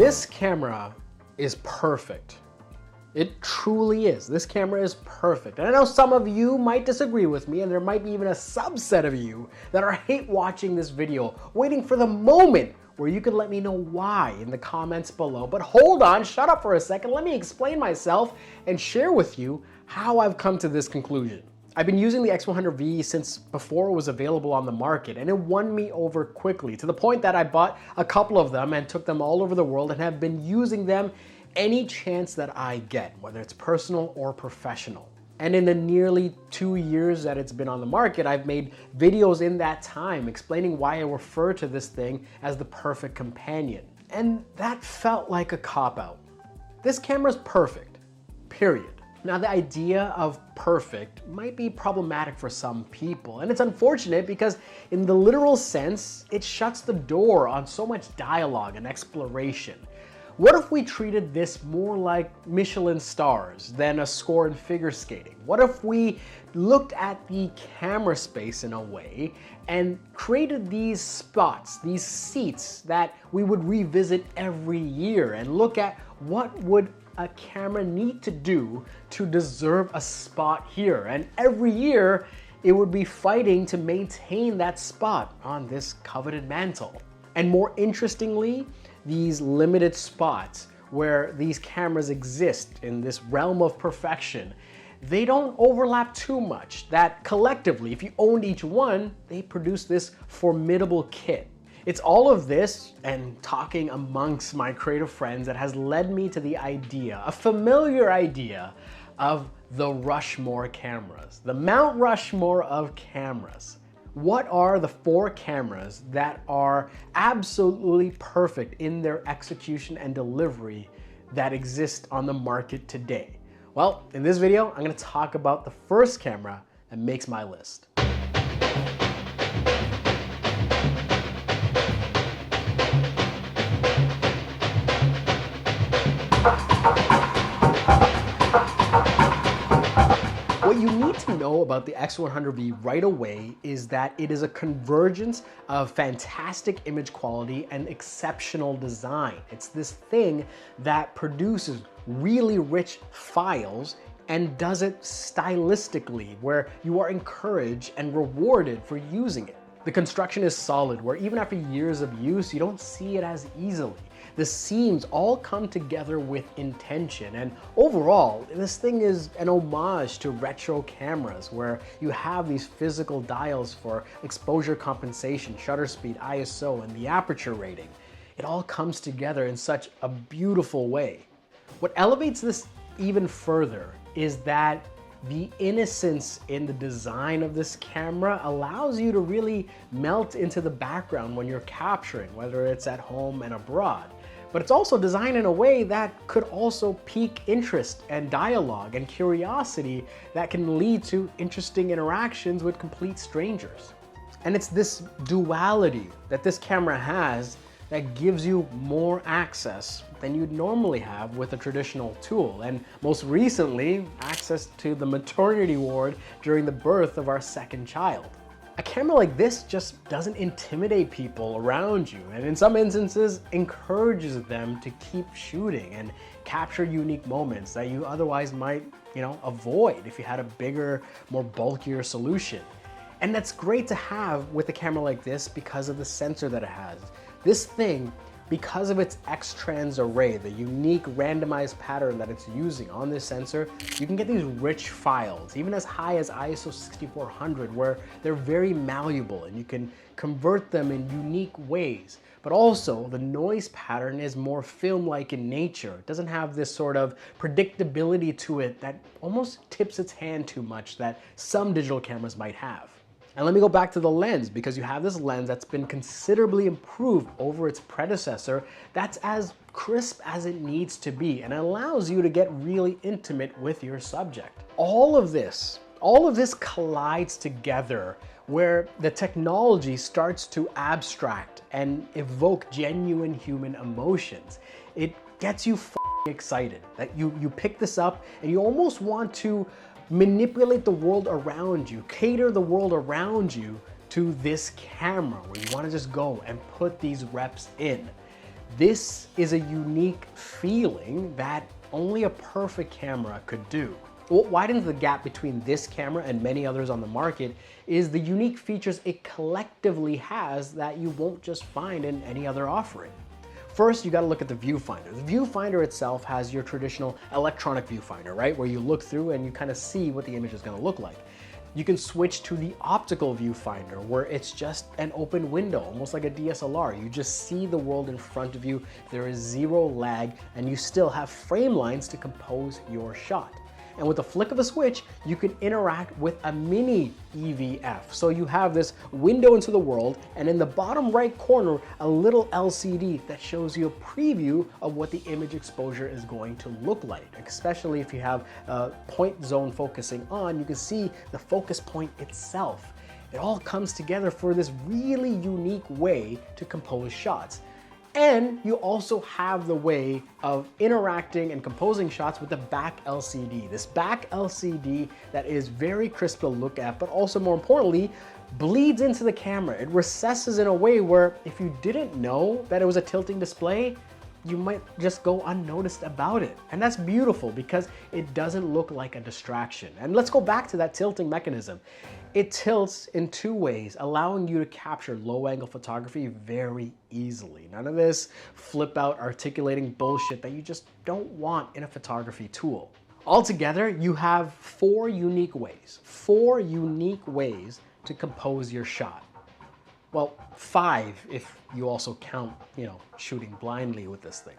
This camera is perfect. It truly is. This camera is perfect. And I know some of you might disagree with me, and there might be even a subset of you that are hate watching this video, waiting for the moment where you could let me know why in the comments below. But hold on, shut up for a second. Let me explain myself and share with you how I've come to this conclusion. I've been using the X100V since before it was available on the market, and it won me over quickly to the point that I bought a couple of them and took them all over the world and have been using them any chance that I get, whether it's personal or professional. And in the nearly 2 years that it's been on the market, I've made videos in that time explaining why I refer to this thing as the perfect companion. And that felt like a cop-out. This camera's perfect, period. Now, the idea of perfect might be problematic for some people, and it's unfortunate because in the literal sense, it shuts the door on so much dialogue and exploration. What if we treated this more like Michelin stars than a score in figure skating? What if we looked at the camera space in a way and created these spots, these seats that we would revisit every year and look at what would a camera need to do to deserve a spot here? And every year, it would be fighting to maintain that spot on this coveted mantle. And more interestingly, these limited spots where these cameras exist in this realm of perfection, they don't overlap too much, that collectively, if you owned each one, they produce this formidable kit. It's all of this and talking amongst my creative friends that has led me to the idea, a familiar idea, of the Rushmore cameras, the Mount Rushmore of cameras. What are the 4 cameras that are absolutely perfect in their execution and delivery that exist on the market today? Well, in this video, I'm going to talk about the first camera that makes my list. What you need to know about the X100V right away is that it is a convergence of fantastic image quality and exceptional design. It's this thing that produces really rich files and does it stylistically, where you are encouraged and rewarded for using it. The construction is solid, where even after years of use, you don't see it as easily. The seams all come together with intention, and overall, this thing is an homage to retro cameras where you have these physical dials for exposure compensation, shutter speed, ISO, and the aperture rating. It all comes together in such a beautiful way. What elevates this even further is that the innocence in the design of this camera allows you to really melt into the background when you're capturing, whether it's at home and abroad. But it's also designed in a way that could also pique interest and dialogue and curiosity that can lead to interesting interactions with complete strangers. And it's this duality that this camera has that gives you more access than you'd normally have with a traditional tool, and most recently, access to the maternity ward during the birth of our second child. A camera like this just doesn't intimidate people around you, and in some instances encourages them to keep shooting and capture unique moments that you otherwise might, avoid if you had a bigger, more bulkier solution. And that's great to have with a camera like this because of the sensor that it has. This thing, because of its X-trans array, the unique randomized pattern that it's using on this sensor, you can get these rich files, even as high as ISO 6400, where they're very malleable and you can convert them in unique ways. But also, the noise pattern is more film-like in nature. It doesn't have this sort of predictability to it that almost tips its hand too much that some digital cameras might have. And let me go back to the lens, because you have this lens that's been considerably improved over its predecessor, that's as crisp as it needs to be, and it allows you to get really intimate with your subject. All of this collides together where the technology starts to abstract and evoke genuine human emotions. It gets you excited that you pick this up and you almost want to manipulate the world around you, cater the world around you to this camera, where you want to just go and put these reps in. This is a unique feeling that only a perfect camera could do. What widens the gap between this camera and many others on the market is the unique features it collectively has that you won't just find in any other offering. First, you gotta look at the viewfinder. The viewfinder itself has your traditional electronic viewfinder, right? Where you look through and you kind of see what the image is gonna look like. You can switch to the optical viewfinder where it's just an open window, almost like a DSLR. You just see the world in front of you. There is zero lag and you still have frame lines to compose your shot. And with the flick of a switch, you can interact with a mini EVF. So you have this window into the world, and in the bottom right corner, a little LCD that shows you a preview of what the image exposure is going to look like. Especially if you have point zone focusing on, you can see the focus point itself. It all comes together for this really unique way to compose shots. And you also have the way of interacting and composing shots with the back LCD. This back LCD that is very crisp to look at, but also more importantly, bleeds into the camera. It recesses in a way where if you didn't know that it was a tilting display, you might just go unnoticed about it. And that's beautiful because it doesn't look like a distraction. And let's go back to that tilting mechanism. It tilts in two ways, allowing you to capture low angle photography very easily. None of this flip out articulating bullshit that you just don't want in a photography tool. Altogether, you have four unique ways to compose your shot. Well, 5 if you also count, shooting blindly with this thing.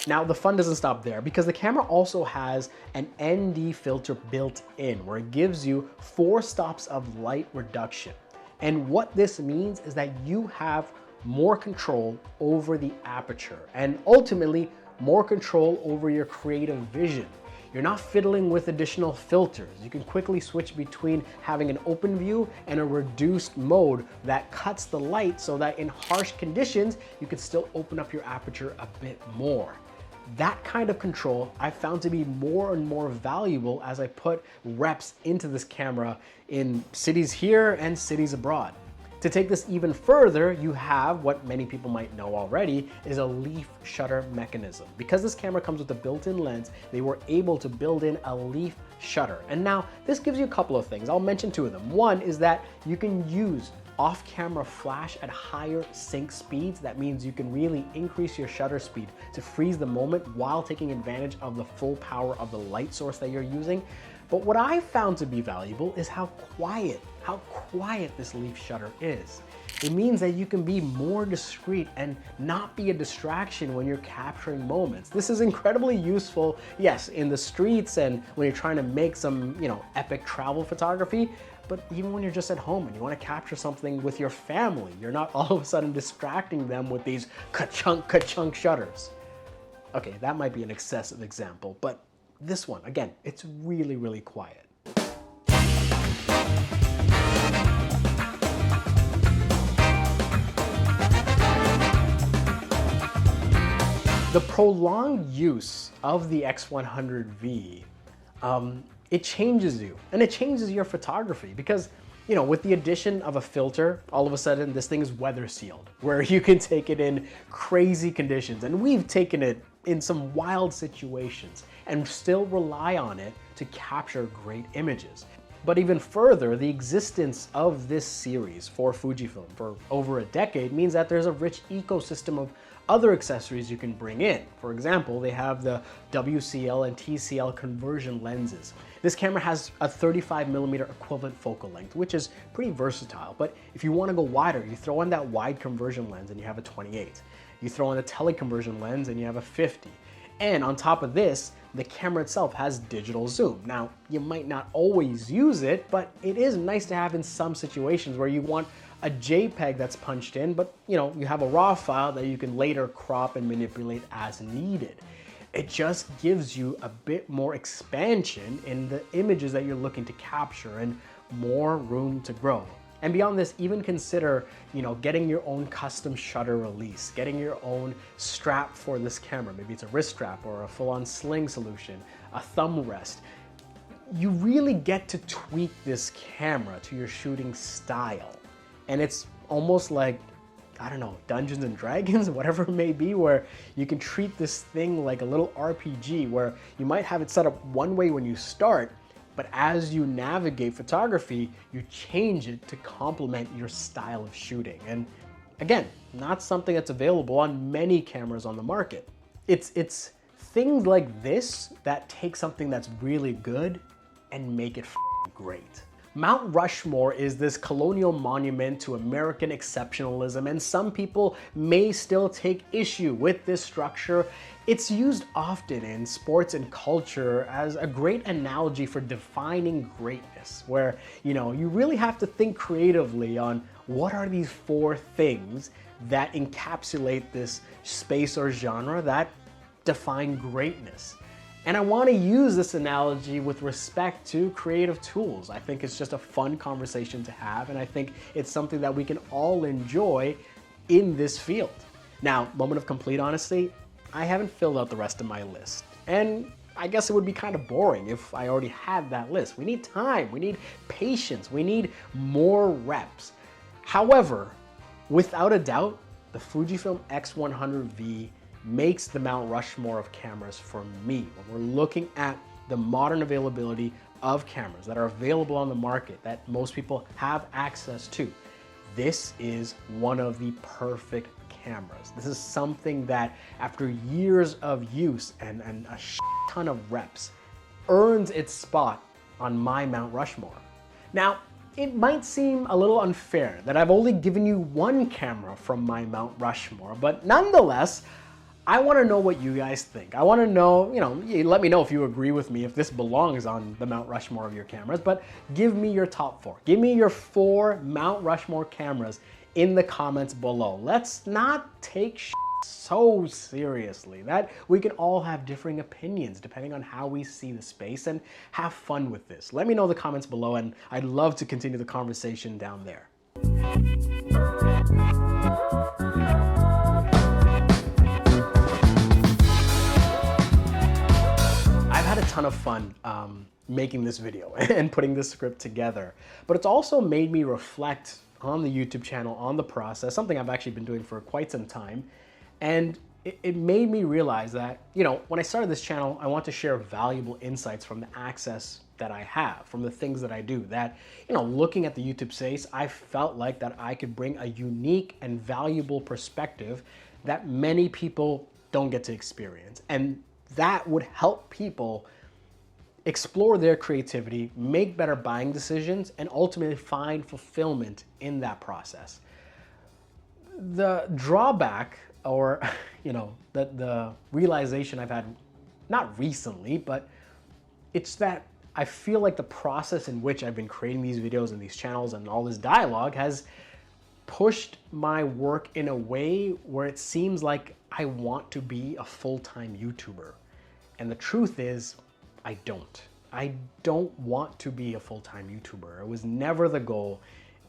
Now, the fun doesn't stop there because the camera also has an ND filter built in where it gives you 4 stops of light reduction. And what this means is that you have more control over the aperture and ultimately more control over your creative vision. You're not fiddling with additional filters. You can quickly switch between having an open view and a reduced mode that cuts the light so that in harsh conditions, you can still open up your aperture a bit more. That kind of control I found to be more and more valuable as I put reps into this camera in cities here and cities abroad. To take this even further, you have what many people might know already is a leaf shutter mechanism. Because this camera comes with a built-in lens, they were able to build in a leaf shutter. And now this gives you a couple of things. I'll mention 2 of them. One is that you can use off-camera flash at higher sync speeds. That means you can really increase your shutter speed to freeze the moment while taking advantage of the full power of the light source that you're using. But what I found to be valuable is how quiet this leaf shutter is. It means that you can be more discreet and not be a distraction when you're capturing moments. This is incredibly useful, yes, in the streets and when you're trying to make some, epic travel photography, but even when you're just at home and you want to capture something with your family, you're not all of a sudden distracting them with these ka-chunk shutters. Okay, that might be an excessive example, but this one, again, it's really, really quiet. The prolonged use of the X100V, it changes you and it changes your photography because, with the addition of a filter, all of a sudden this thing is weather sealed where you can take it in crazy conditions. And we've taken it in some wild situations and still rely on it to capture great images. But even further, the existence of this series for Fujifilm for over a decade means that there's a rich ecosystem of other accessories you can bring in. For example, they have the WCL and TCL conversion lenses. This camera has a 35mm equivalent focal length, which is pretty versatile. But if you want to go wider, you throw in that wide conversion lens and you have a 28. You throw in a teleconversion lens and you have a 50. And on top of this, the camera itself has digital zoom. Now, you might not always use it, but it is nice to have in some situations where you want a JPEG that's punched in, but you have a RAW file that you can later crop and manipulate as needed. It just gives you a bit more expansion in the images that you're looking to capture and more room to grow. And beyond this, even consider, getting your own custom shutter release, getting your own strap for this camera. Maybe it's a wrist strap or a full-on sling solution, a thumb rest. You really get to tweak this camera to your shooting style. And it's almost like I don't know, Dungeons and Dragons, whatever it may be, where you can treat this thing like a little RPG where you might have it set up one way when you start, but as you navigate photography, you change it to complement your style of shooting. And again, not something that's available on many cameras on the market. It's things like this that take something that's really good and make it great. Mount Rushmore is this colonial monument to American exceptionalism, and some people may still take issue with this structure. It's used often in sports and culture as a great analogy for defining greatness, where, you know, you really have to think creatively on what are these four things that encapsulate this space or genre that define greatness. And I want to use this analogy with respect to creative tools. I think it's just a fun conversation to have, and I think it's something that we can all enjoy in this field. Now, moment of complete honesty, I haven't filled out the rest of my list. And I guess it would be kind of boring if I already had that list. We need time, we need patience, we need more reps. However, without a doubt, the Fujifilm X100V makes the Mount Rushmore of cameras for me. When we're looking at the modern availability of cameras that are available on the market that most people have access to, this is one of the perfect cameras. This is something that after years of use and a ton of reps earns its spot on my Mount Rushmore. Now, it might seem a little unfair that I've only given you one camera from my Mount Rushmore, but nonetheless, I want to know what you guys think. I want to know, let me know if you agree with me, if this belongs on the Mount Rushmore of your cameras, but give me your top four. Give me your 4 Mount Rushmore cameras in the comments below. Let's not take so seriously. That we can all have differing opinions depending on how we see the space, and have fun with this. Let me know in the comments below, and I'd love to continue the conversation down there. I've had a ton of fun making this video and putting this script together, but it's also made me reflect on the YouTube channel, on the process, something I've actually been doing for quite some time. And it made me realize that, when I started this channel, I want to share valuable insights from the access that I have, from the things that I do, that, looking at the YouTube space, I felt like that I could bring a unique and valuable perspective that many people don't get to experience. And that would help people explore their creativity, make better buying decisions, and ultimately find fulfillment in that process. The drawback, or the realization I've had, not recently, but it's that I feel like the process in which I've been creating these videos and these channels and all this dialogue has pushed my work in a way where it seems like I want to be a full-time YouTuber. And the truth is, I don't. I don't want to be a full-time YouTuber. It was never the goal.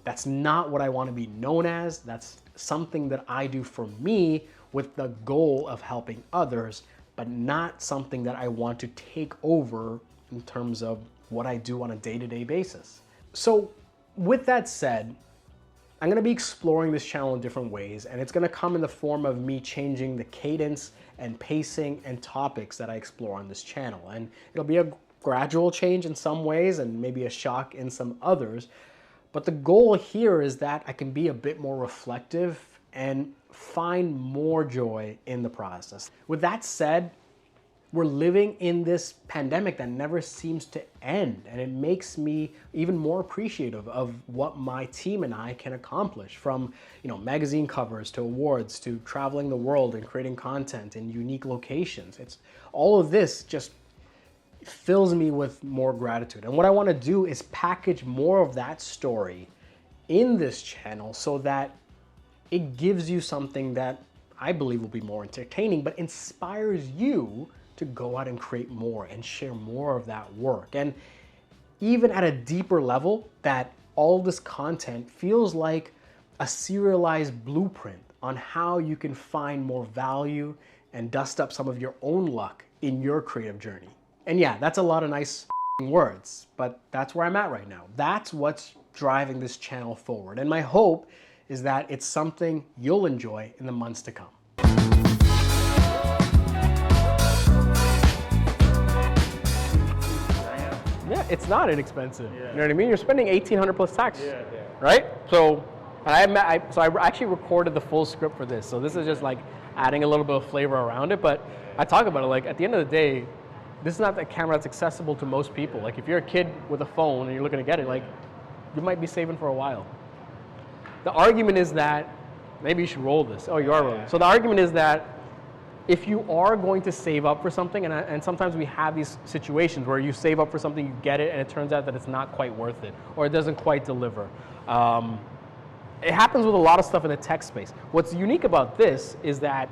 That's not what I want to be known as. That's something that I do for me with the goal of helping others, but not something that I want to take over in terms of what I do on a day-to-day basis. So with that said, I'm going to be exploring this channel in different ways, and it's going to come in the form of me changing the cadence and pacing and topics that I explore on this channel. And it'll be a gradual change in some ways and maybe a shock in some others. But the goal here is that I can be a bit more reflective and find more joy in the process. With that said, we're living in this pandemic that never seems to end, and it makes me even more appreciative of what my team and I can accomplish, from magazine covers to awards to traveling the world and creating content in unique locations. It's all of this just fills me with more gratitude. And what I want to do is package more of that story in this channel so that it gives you something that I believe will be more entertaining, but inspires you to go out and create more and share more of that work. And even at a deeper level, that all this content feels like a serialized blueprint on how you can find more value and dust up some of your own luck in your creative journey. And yeah, that's a lot of nice words, but that's where I'm at right now. That's what's driving this channel forward. And my hope is that it's something you'll enjoy in the months to come. Yeah, it's not inexpensive. Yeah. You know what I mean? You're spending $1,800 plus tax, right? So, I actually recorded the full script for this. So this is just like adding a little bit of flavor around it. But I talk about it like at the end of the day, this is not a camera that's accessible to most people. Like if you're a kid with a phone and you're looking to get it, like you might be saving for a while. The argument is that maybe you should roll this. Oh, you are rolling. So the argument is that if you are going to save up for something, and sometimes we have these situations where you save up for something, you get it, and it turns out that it's not quite worth it, or it doesn't quite deliver. It happens with a lot of stuff in the tech space. What's unique about this is that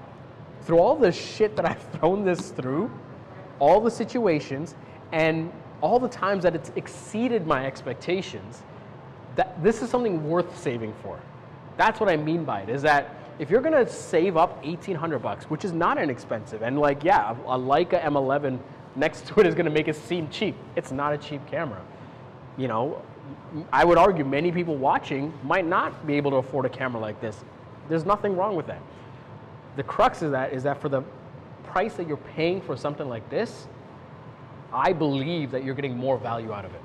through all the shit that I've thrown this through, all the situations, and all the times that it's exceeded my expectations, that this is something worth saving for. That's what I mean by it, is that if you're gonna save up $1,800, which is not inexpensive, and like, yeah, a Leica M11 next to it is gonna make it seem cheap. It's not a cheap camera. You know, I would argue many people watching might not be able to afford a camera like this. There's nothing wrong with that. The crux of that is that for the price that you're paying for something like this, I believe that you're getting more value out of it.